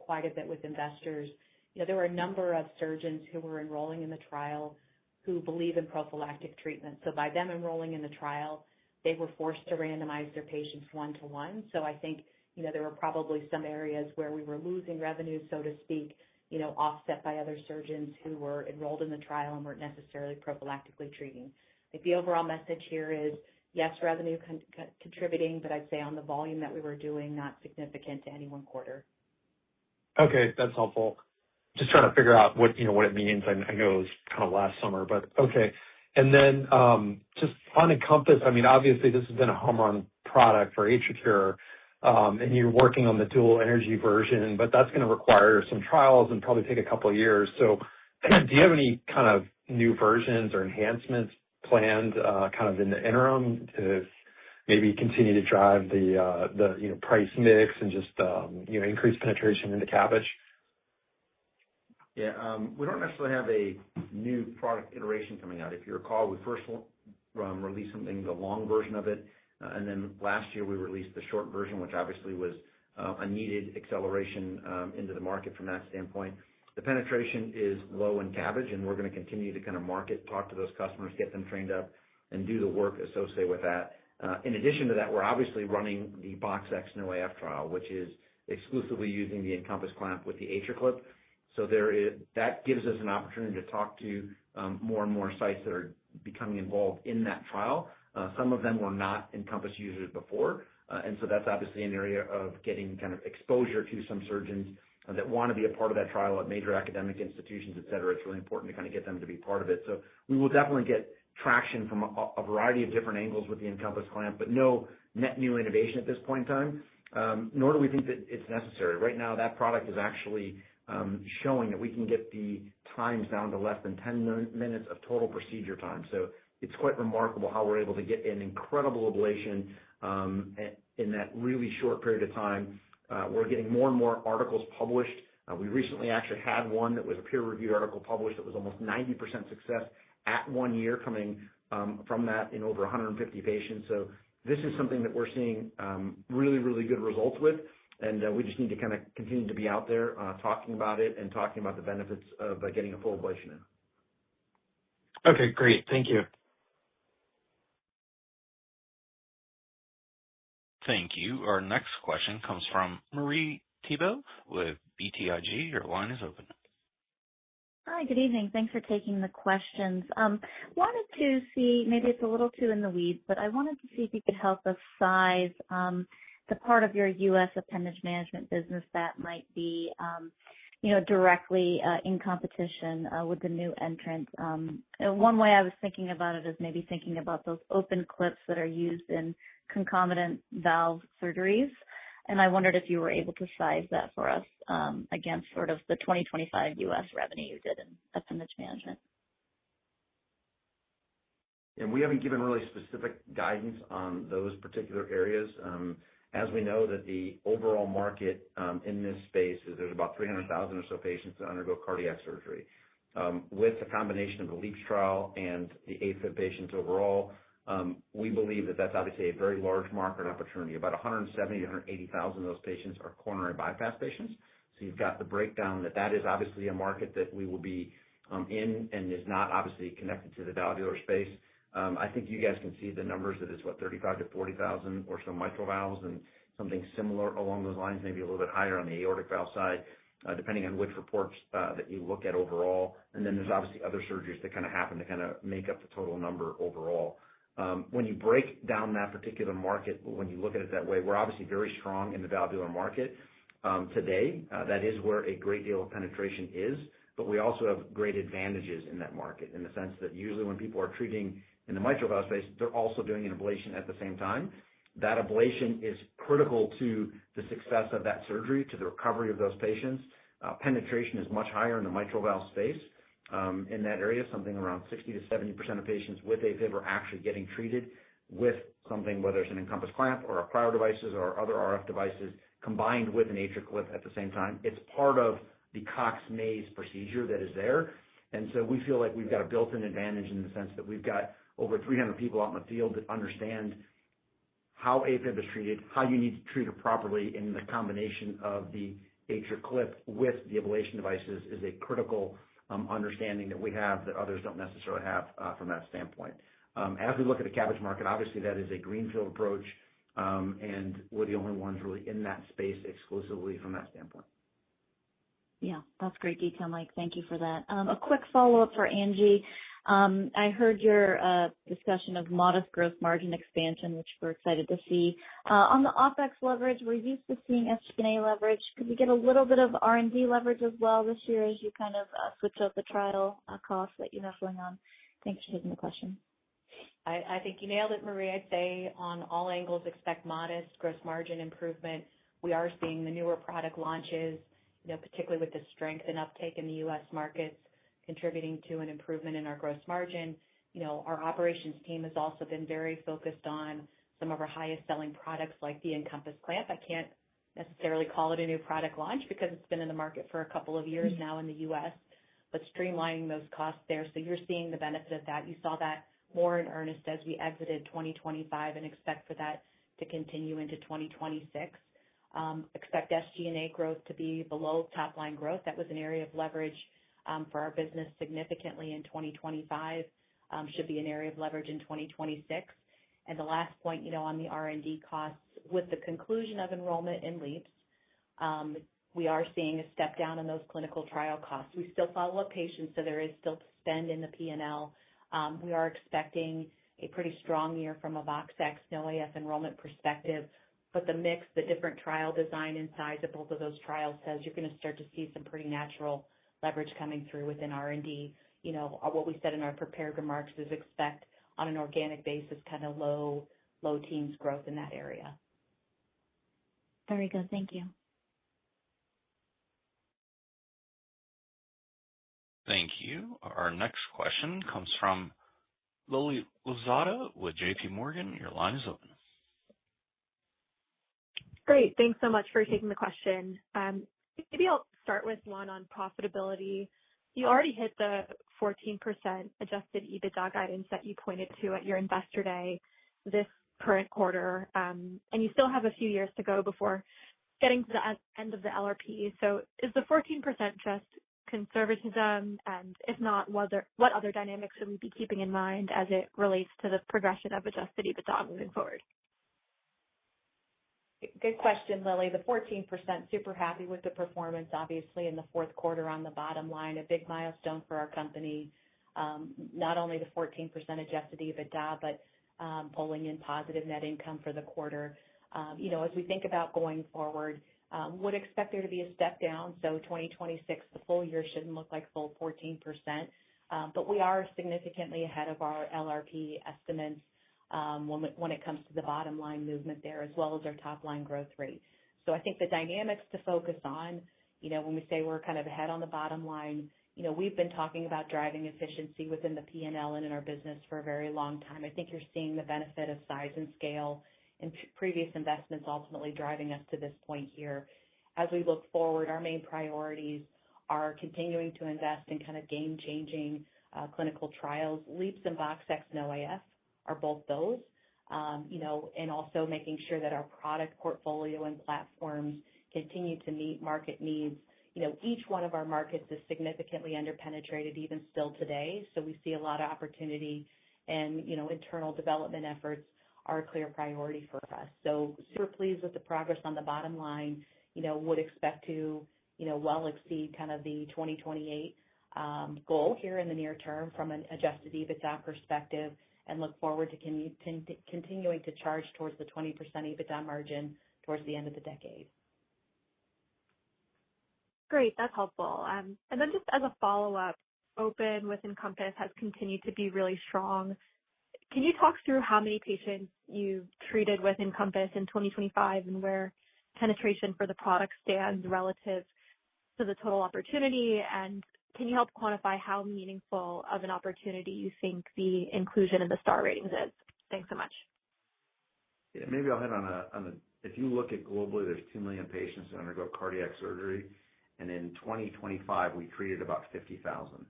quite a bit with investors, there were a number of surgeons who were enrolling in the trial who believe in prophylactic treatment. So by them enrolling in the trial, they were forced to randomize their patients 1-to-1. So I think, there were probably some areas where we were losing revenue, so to speak, offset by other surgeons who were enrolled in the trial and weren't necessarily prophylactically treating. I think the overall message here is, yes, revenue contributing, but I'd say on the volume that we were doing, not significant to any one quarter. Okay, that's helpful. Just trying to figure out what it means. I know it was kind of last summer, but okay. And then just on Encompass, I mean, obviously this has been a home run product for AtriCure, and you're working on the dual energy version, but that's going to require some trials and probably take a couple of years. So do you have any kind of new versions or enhancements planned kind of in the interim to maybe continue to drive the price mix and just increase penetration into CABG? Yeah, we don't necessarily have a new product iteration coming out. If you recall, we first released something, the long version of it, and then last year we released the short version, which obviously was a needed acceleration into the market from that standpoint. The penetration is low in CABG, and we're going to continue to kind of market, talk to those customers, get them trained up, and do the work associated with that. In addition to that, we're obviously running the BoxX NoAF trial, which is exclusively using the Encompass clamp with the AtriClip. So that gives us an opportunity to talk to more and more sites that are becoming involved in that trial. Some of them were not Encompass users before, and so that's obviously an area of getting kind of exposure to some surgeons that want to be a part of that trial at major academic institutions, et cetera. It's really important to kind of get them to be part of it. So we will definitely get traction from a variety of different angles with the Encompass clamp, but no net new innovation at this point in time, nor do we think that it's necessary. Right now, that product is actually showing that we can get the times down to less than 10 minutes of total procedure time. So it's quite remarkable how we're able to get an incredible ablation in that really short period of time. We're getting more and more articles published. We recently actually had one that was a peer-reviewed article published that was almost 90% success at 1 year coming from that in over 150 patients. So this is something that we're seeing really, really good results with. And we just need to kind of continue to be out there talking about it and talking about the benefits of getting a full ablation in. Okay, great. Thank you. Thank you. Our next question comes from Marie Thibault with BTIG. Your line is open. Hi, good evening. Thanks for taking the questions. Wanted to see, maybe it's a little too in the weeds, but I wanted to see if you could help us size the part of your U.S. appendage management business that might be, directly in competition with the new entrant. One way I was thinking about it is maybe thinking about those open clips that are used in concomitant valve surgeries. And I wondered if you were able to size that for us against sort of the 2025 U.S. revenue you did in appendage management. And we haven't given really specific guidance on those particular areas. As we know that the overall market in this space is there's about 300,000 or so patients that undergo cardiac surgery. With the combination of the LEAPS trial and the AFib patients overall, we believe that that's obviously a very large market opportunity. About 170,000 to 180,000 of those patients are coronary bypass patients. So you've got the breakdown that is obviously a market that we will be in and is not obviously connected to the valvular space. I think you guys can see the numbers that it's 35,000 to 40,000 or so mitral valves and something similar along those lines, maybe a little bit higher on the aortic valve side, depending on which reports that you look at overall. And then there's obviously other surgeries that kind of happen to kind of make up the total number overall. When you break down that particular market, when you look at it that way, we're obviously very strong in the valvular market today. That is where a great deal of penetration is, but we also have great advantages in that market in the sense that usually when people are treating in the mitral valve space, they're also doing an ablation at the same time. That ablation is critical to the success of that surgery, to the recovery of those patients. Penetration is much higher in the mitral valve space. In that area, something around 60 to 70% of patients with AFib are actually getting treated with something, whether it's an Encompass clamp or our cryo devices or other RF devices, combined with an AtriClip at the same time. It's part of the Cox-Maze procedure that is there. And so we feel like we've got a built-in advantage in the sense that we've got over 300 people out in the field that understand how AFib is treated, how you need to treat it properly, and the combination of the AtriClip with the ablation devices is a critical understanding that we have that others don't necessarily have from that standpoint. As we look at the CABG market, obviously that is a greenfield approach, and we're the only ones really in that space exclusively from that standpoint. Yeah, that's great detail, Mike. Thank you for that. A quick follow-up for Angie. I heard your discussion of modest gross margin expansion, which we're excited to see. On the OpEx leverage, we're used to seeing SG&A leverage. Could we get a little bit of R&D leverage as well this year as you kind of switch out the trial costs that you have going on? Thanks for taking the question. I think you nailed it, Marie. I'd say on all angles, expect modest gross margin improvement. We are seeing the newer product launches, particularly with the strength and uptake in the U.S. markets, contributing to an improvement in our gross margin. Our operations team has also been very focused on some of our highest selling products like the Encompass clamp. I can't necessarily call it a new product launch because it's been in the market for a couple of years now in the U.S., but streamlining those costs there. So you're seeing the benefit of that. You saw that more in earnest as we exited 2025 and expect for that to continue into 2026. Expect SG&A growth to be below top line growth. That was an area of leverage for our business significantly in 2025, should be an area of leverage in 2026. And the last point, on the R&D costs, with the conclusion of enrollment in LEAPS, we are seeing a step down in those clinical trial costs. We still follow up patients, so there is still spend in the P&L. We are expecting a pretty strong year from a VoxX NoAF enrollment perspective, but the mix, the different trial design and size of both of those trials says you're going to start to see some pretty natural leverage coming through within R&D. What we said in our prepared remarks is expect on an organic basis kind of low teens growth in that area. Very good. Thank you. Thank you. Our next question comes from Lily Lozada with JP Morgan. Your line is open. Great. Thanks so much for taking the question. Maybe I'll start with one on profitability. You already hit the 14% adjusted EBITDA guidance that you pointed to at your Investor Day this current quarter, and you still have a few years to go before getting to the end of the LRP. So is the 14% just conservatism? And if not, what other dynamics should we be keeping in mind as it relates to the progression of adjusted EBITDA moving forward? Good question, Lily. The 14%, super happy with the performance, obviously, in the fourth quarter on the bottom line, a big milestone for our company. Not only the 14% adjusted EBITDA, but pulling in positive net income for the quarter. As we think about going forward, would expect there to be a step down. So 2026, the full year shouldn't look like full 14%, but we are significantly ahead of our LRP estimates when it comes to the bottom line movement there, as well as our top line growth rate. So I think the dynamics to focus on, when we say we're kind of ahead on the bottom line, we've been talking about driving efficiency within the P&L and in our business for a very long time. I think you're seeing the benefit of size and scale and previous investments ultimately driving us to this point here. As we look forward, our main priorities are continuing to invest in kind of game-changing clinical trials. LEAPS and VoxX NoAF are both those, and also making sure that our product portfolio and platforms continue to meet market needs. Each one of our markets is significantly underpenetrated even still today, so we see a lot of opportunity, and internal development efforts are a clear priority for us. So super pleased with the progress on the bottom line. Would expect to well exceed kind of the 2028 goal here in the near term from an adjusted EBITDA perspective, and look forward to continuing to charge towards the 20% EBITDA margin towards the end of the decade. Great, that's helpful. And then just as a follow-up, open with Encompass has continued to be really strong. Can you talk through how many patients you treated with Encompass in 2025 and where penetration for the product stands relative to the total opportunity? And can you help quantify how meaningful of an opportunity you think the inclusion in the star ratings is? Thanks so much. Yeah, maybe I'll hit on a. If you look at globally, there's 2 million patients that undergo cardiac surgery, and in 2025, we treated about 50,000.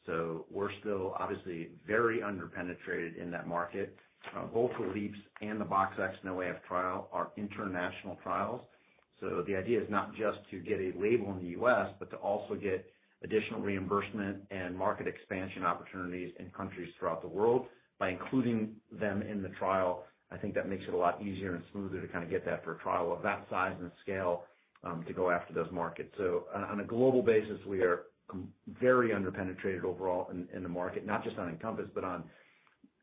So we're still obviously very underpenetrated in that market. Both the LEAPS and the BoxX NoAF trial are international trials. So the idea is not just to get a label in the U.S., but to also get additional reimbursement and market expansion opportunities in countries throughout the world. By including them in the trial, I think that makes it a lot easier and smoother to kind of get that for a trial of that size and scale to go after those markets. So on a global basis, we are very underpenetrated overall in the market, not just on Encompass, but on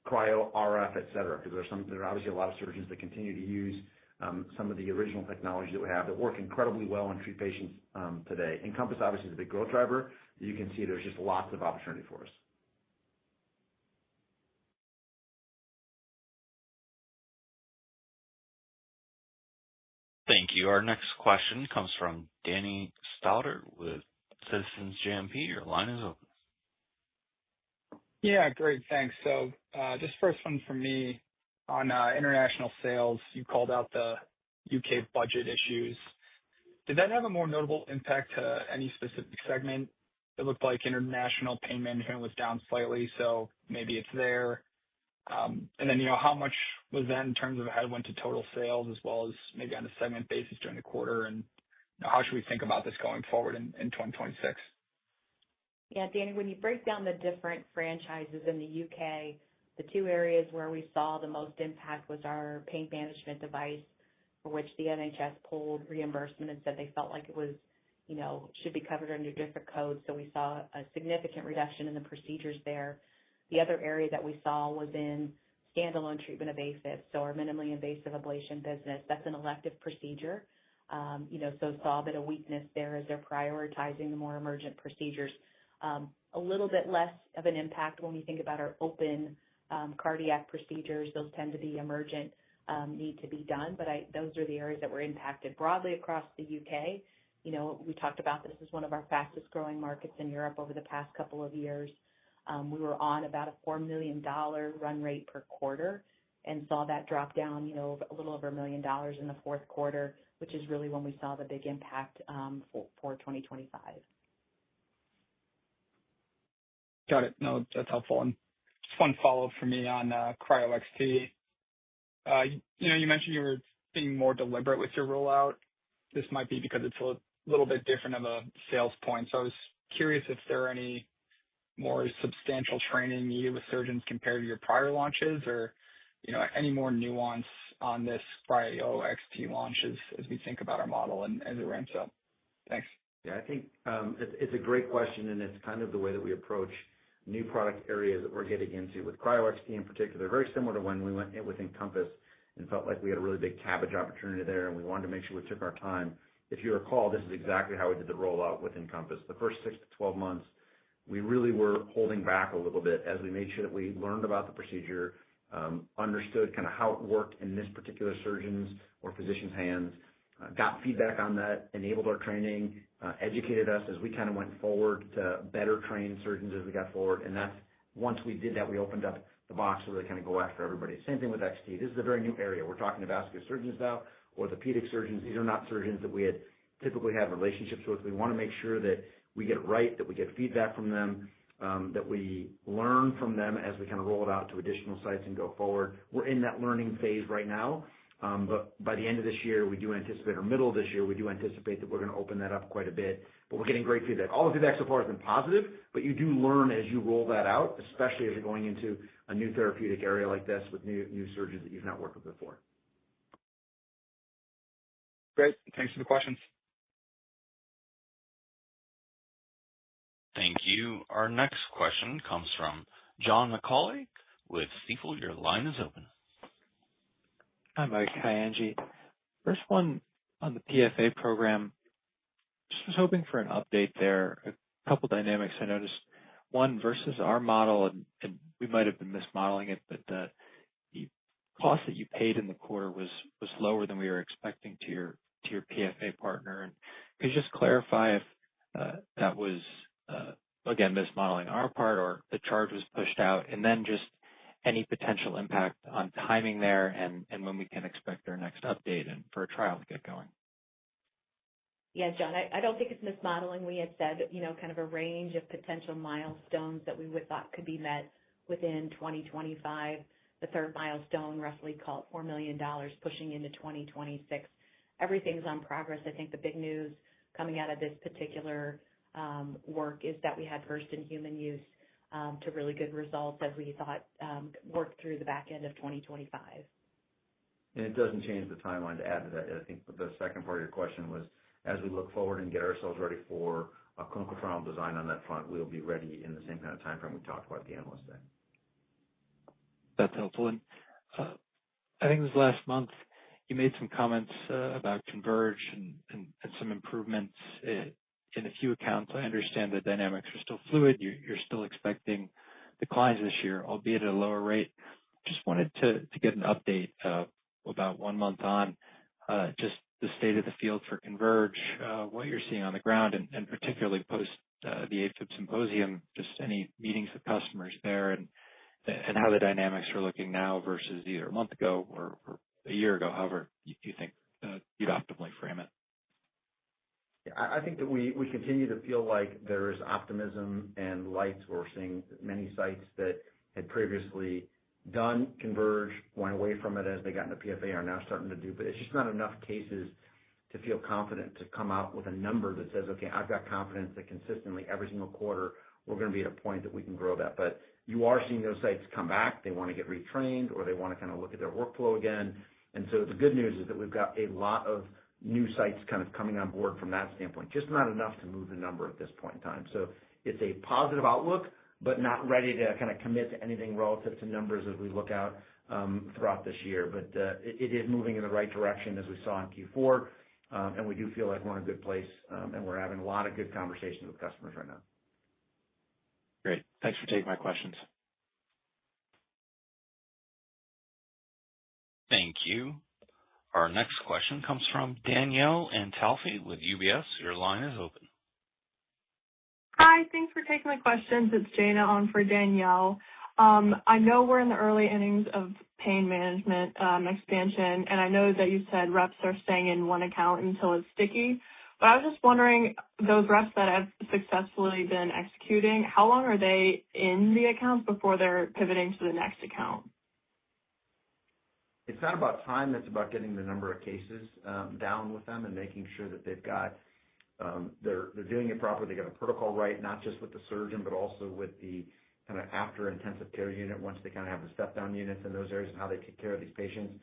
cryo, RF, et cetera, because there are obviously a lot of surgeons that continue to use some of the original technology that we have that work incredibly well and treat patients today. Encompass obviously is a big growth driver. You can see there's just lots of opportunity for us. Thank you. Our next question comes from Danny Stauder with Citizens JMP. Your line is open. Yeah, great. Thanks. So just first one from me on international sales. You called out the UK budget issues. Did that have a more notable impact to any specific segment? It looked like international pain management was down slightly, so maybe it's there. And then, how much was that in terms of a headwind to total sales as well as maybe on a segment basis during the quarter? And how should we think about this going forward in 2026? Yeah, Danny, when you break down the different franchises in the UK, the two areas where we saw the most impact was our pain management device, for which the NHS pulled reimbursement and said they felt like it was, should be covered under different codes. So we saw a significant reduction in the procedures there. The other area that we saw was in standalone treatment of AFib, so our minimally invasive ablation business. That's an elective procedure. So saw a bit of weakness there as they're prioritizing the more emergent procedures. A little bit less of an impact when we think about our open cardiac procedures. Those tend to be emergent, need to be done, but those are the areas that were impacted broadly across the UK. We talked about this as one of our fastest growing markets in Europe over the past couple of years. We were on about a $4 million run rate per quarter and saw that drop down, a little over $1 million in the fourth quarter, which is really when we saw the big impact for 2025. Got it. No, that's helpful. And just one follow-up for me on Cryo XT. You mentioned you were being more deliberate with your rollout. This might be because it's a little bit different of a sales point. So I was curious if there are any more substantial training needed with surgeons compared to your prior launches, or any more nuance on this Cryo XT launch as we think about our model and as it ramps up. Thanks. Yeah, I think it's a great question, and it's kind of the way that we approach new product areas that we're getting into with Cryo XT in particular. Very similar to when we went in with Encompass and felt like we had a really big cabbage opportunity there, and we wanted to make sure we took our time. If you recall, this is exactly how we did the rollout with Encompass. The first 6 to 12 months, we really were holding back a little bit as we made sure that we learned about the procedure, understood kind of how it worked in this particular surgeon's or physician's hands, got feedback on that, enabled our training, educated us as we kind of went forward to better train surgeons as we got forward. And that's once we did that, we opened up the box to really kind of go after everybody. Same thing with XT. This is a very new area. We're talking to vascular surgeons now, orthopedic surgeons. These are not surgeons that we had typically had relationships with. We want to make sure that we get it right, that we get feedback from them, that we learn from them as we kind of roll it out to additional sites and go forward. We're in that learning phase right now. But by the end of this year, we do anticipate, or middle of this year, we do anticipate that we're going to open that up quite a bit. But we're getting great feedback. All the feedback so far has been positive, but you do learn as you roll that out, especially as you're going into a new therapeutic area like this with new surgeons that you've not worked with before. Great. Thanks for the questions. Thank you. Our next question comes from John McCauley with Stifel. Your line is open. Hi, Mike. Hi, Angie. First one on the PFA program. Just was hoping for an update there. A couple dynamics I noticed. One, versus our model, and we might have been mismodeling it, but the cost that you paid in the quarter was lower than we were expecting to your PFA partner. And could you just clarify if that was, again, mismodeling our part or the charge was pushed out, and then just any potential impact on timing there and when we can expect our next update and for a trial to get going? Yeah, John, I don't think it's mismodeling. We had said, kind of a range of potential milestones that we would thought could be met within 2025. The third milestone, roughly called $4 million, pushing into 2026. Everything's on progress. I think the big news coming out of this particular work is that we had first in human use to really good results as we thought worked through the back end of 2025. And it doesn't change the timeline to add to that. I think the second part of your question was, as we look forward and get ourselves ready for a clinical trial design on that front, we'll be ready in the same kind of time frame we talked about at the Analyst Day. That's helpful. And I think this last month you made some comments about Converge and some improvements in a few accounts. I understand the dynamics are still fluid. You're still expecting declines this year, albeit at a lower rate. Just wanted to get an update about 1 month on just the state of the field for Converge, what you're seeing on the ground, and particularly post the AFib symposium, just any meetings with customers there and how the dynamics are looking now versus either a month ago or a year ago, however you think you'd optimally frame it. Yeah, I think that we continue to feel like there is optimism and lights. We're seeing many sites that had previously done Converge, went away from it as they got into PFA, are now starting to do, but it's just not enough cases to feel confident to come out with a number that says, okay, I've got confidence that consistently every single quarter we're going to be at a point that we can grow that. But you are seeing those sites come back. They want to get retrained or they want to kind of look at their workflow again. And so the good news is that we've got a lot of new sites kind of coming on board from that standpoint, just not enough to move the number at this point in time. So it's a positive outlook, but not ready to kind of commit to anything relative to numbers as we look out throughout this year. But it is moving in the right direction as we saw in Q4, and we do feel like we're in a good place, and we're having a lot of good conversations with customers right now. Great. Thanks for taking my questions. Thank you. Our next question comes from Danielle Antalffy with UBS. Your line is open. Hi, thanks for taking my questions. It's Jana on for Danielle. I know we're in the early innings of pain management expansion, and I know that you said reps are staying in one account until it's sticky. But I was just wondering, those reps that have successfully been executing, how long are they in the accounts before they're pivoting to the next account? It's not about time. It's about getting the number of cases down with them and making sure that they've got they're doing it properly. They got a protocol right, not just with the surgeon, but also with the kind of after intensive care unit once they kind of have the step down units in those areas and how they take care of these patients.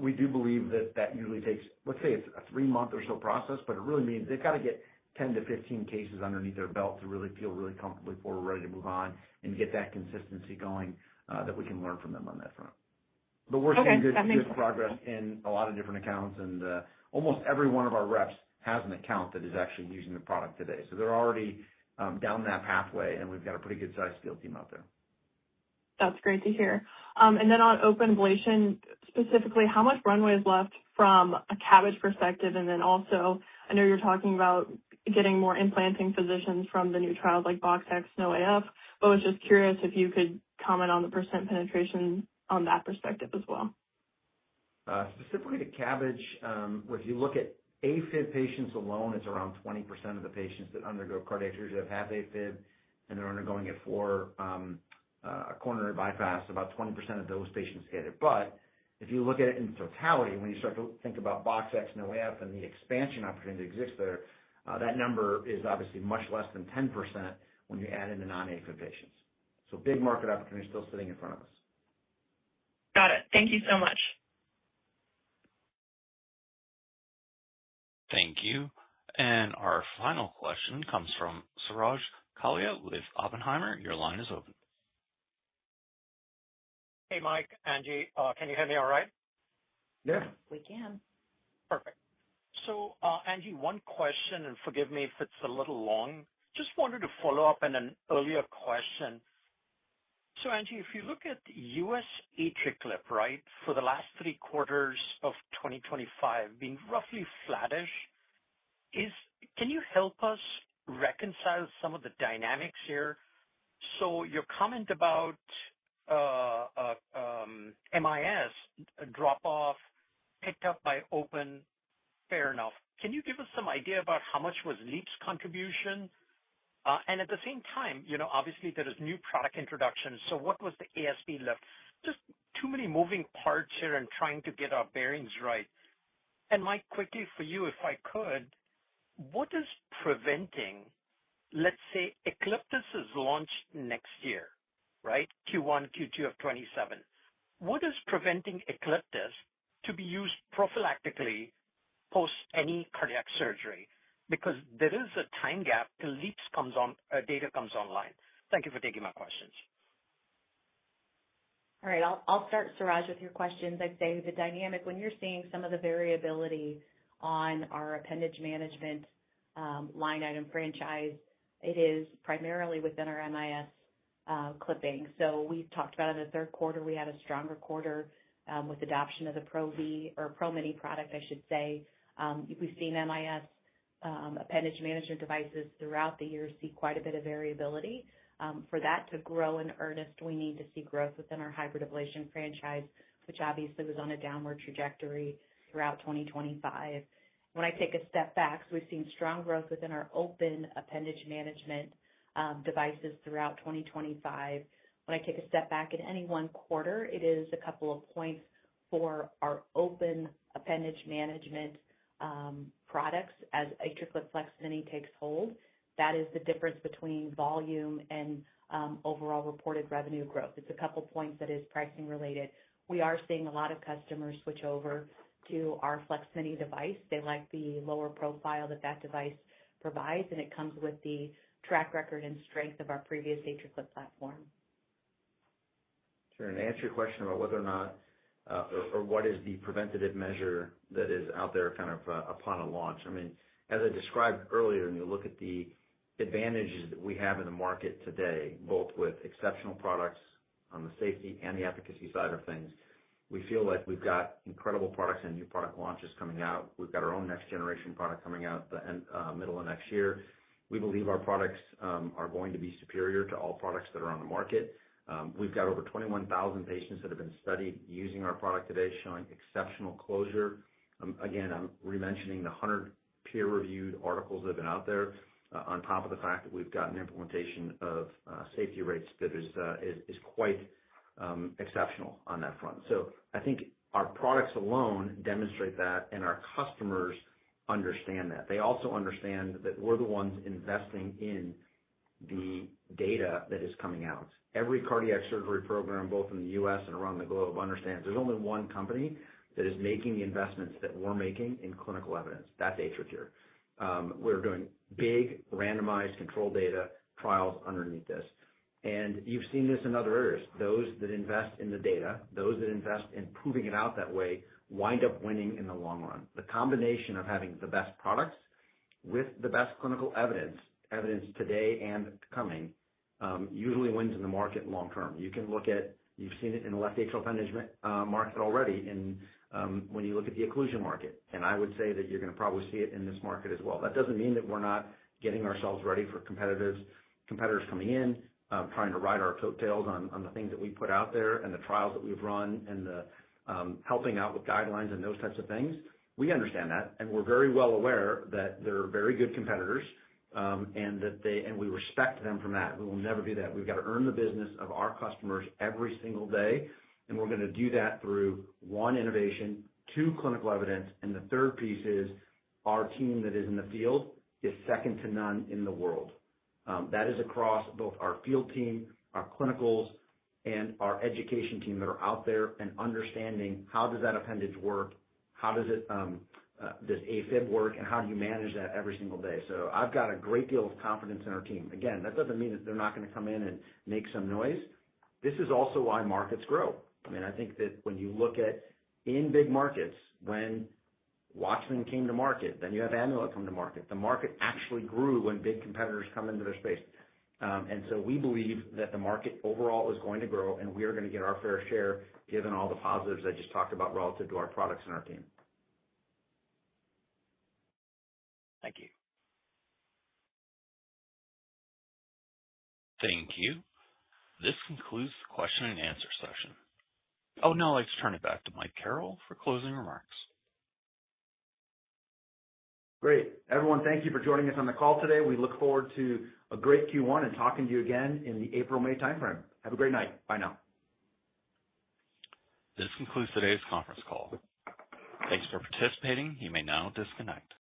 We do believe that usually takes, let's say it's a 3-month or so process, but it really means they've got to get 10 to 15 cases underneath their belt to really feel really comfortable before we're ready to move on and get that consistency going that we can learn from them on that front. But we're seeing good progress in a lot of different accounts, and almost every one of our reps has an account that is actually using the product today. So they're already down that pathway, and we've got a pretty good-sized field team out there. That's great to hear. And then on open ablation, specifically, how much runway is left from a CABG perspective? And then also, I know you're talking about getting more implanting physicians from the new trials like BoxX, NoAF, but I was just curious if you could comment on the % penetration on that perspective as well. Specifically to CABG, if you look at AFib patients alone, it's around 20% of the patients that undergo cardiac surgery that have AFib, and they're undergoing it for a coronary bypass. About 20% of those patients get it. But if you look at it in totality, when you start to think about BoxX, NoAF, and the expansion opportunity that exists there, that number is obviously much less than 10% when you add in the non-AFib patients. So big market opportunity still sitting in front of us. Got it. Thank you so much. Thank you. And our final question comes from Suraj Kalia with Oppenheimer. Your line is open. Hey, Mike, Angie, can you hear me all right? Yeah. We can. Perfect. So, Angie, one question, and forgive me if it's a little long. Just wanted to follow up on an earlier question. So, Angie, if you look at U.S. AtriClip, right, for the last 3 quarters of 2025 being roughly flattish, can you help us reconcile some of the dynamics here? So your comment about MIS drop-off picked up by open, fair enough. Can you give us some idea about how much was LEAPS contribution? And at the same time, obviously there is new product introduction. So what was the ASP lift? Just too many moving parts here and trying to get our bearings right. And Mike, quickly for you, if I could, what is preventing, let's say, Ecliptus is launched next year, right? Q1, Q2 of 27. What is preventing Ecliptus to be used prophylactically post any cardiac surgery? Because there is a time gap till LEAPS data comes online. Thank you for taking my questions. All right, I'll start, Suraj, with your questions. I'd say the dynamic, when you're seeing some of the variability on our appendage management line item franchise, it is primarily within our MIS clipping. So we talked about in the third quarter, we had a stronger quarter with adoption of the Pro V or Pro Mini product, I should say. We've seen MIS appendage management devices throughout the year see quite a bit of variability. For that to grow in earnest, we need to see growth within our hybrid ablation franchise, which obviously was on a downward trajectory throughout 2025. When I take a step back, so we've seen strong growth within our open appendage management devices throughout 2025. When I take a step back in any one quarter, it is a couple of points for our open appendage management products as AtriClip Flex Mini takes hold. That is the difference between volume and overall reported revenue growth. It's a couple points that is pricing related. We are seeing a lot of customers switch over to our Flex Mini device. They like the lower profile that device provides, and it comes with the track record and strength of our previous AtriClip platform. Sure. And to answer your question about whether or not or what is the preventative measure that is out there kind of upon a launch. I mean, as I described earlier, and you look at the advantages that we have in the market today, both with exceptional products on the safety and the efficacy side of things, we feel like we've got incredible products and new product launches coming out. We've got our own next generation product coming out the middle of next year. We believe our products are going to be superior to all products that are on the market. We've got over 21,000 patients that have been studied using our product today, showing exceptional closure. Again, I'm re-mentioning the 100 peer-reviewed articles that have been out there, on top of the fact that we've got an implementation of safety rates that is quite exceptional on that front. So I think our products alone demonstrate that, and our customers understand that. They also understand that we're the ones investing in the data that is coming out. Every cardiac surgery program, both in the U.S. and around the globe, understands there's only one company that is making the investments that we're making in clinical evidence. That's AtriCure. We're doing big randomized controlled data trials underneath this. And you've seen this in other areas. Those that invest in the data, those that invest in proving it out that way, wind up winning in the long run. The combination of having the best products with the best clinical evidence today and coming, usually wins in the market long term. You can look at, you've seen it in the left atrial appendage market already when you look at the occlusion market. And I would say that you're going to probably see it in this market as well. That doesn't mean that we're not getting ourselves ready for competitors coming in, trying to ride our coattails on the things that we put out there and the trials that we've run and the helping out with guidelines and those types of things. We understand that, and we're very well aware that they're very good competitors, and we respect them from that. We will never do that. We've got to earn the business of our customers every single day, and we're going to do that through, one, innovation, two, clinical evidence, and the third piece is our team that is in the field is second to none in the world. That is across both our field team, our clinicals, and our education team that are out there and understanding how does that appendage work, how does it does AFib work, and how do you manage that every single day. So I've got a great deal of confidence in our team. Again, that doesn't mean that they're not going to come in and make some noise. This is also why markets grow. I mean, I think that when you look at in big markets, when Watchman came to market. Then you have Amulet come to market. The market actually grew when big competitors come into their space. And so we believe that the market overall is going to grow, and we are going to get our fair share given all the positives I just talked about relative to our products and our team. Thank you. Thank you. This concludes the question and answer session. Oh, now I'd like to turn it back to Mike Carroll for closing remarks. Great. Everyone, thank you for joining us on the call today. We look forward to a great Q1 and talking to you again in the April-May timeframe. Have a great night. Bye now. This concludes today's conference call. Thanks for participating. You may now disconnect.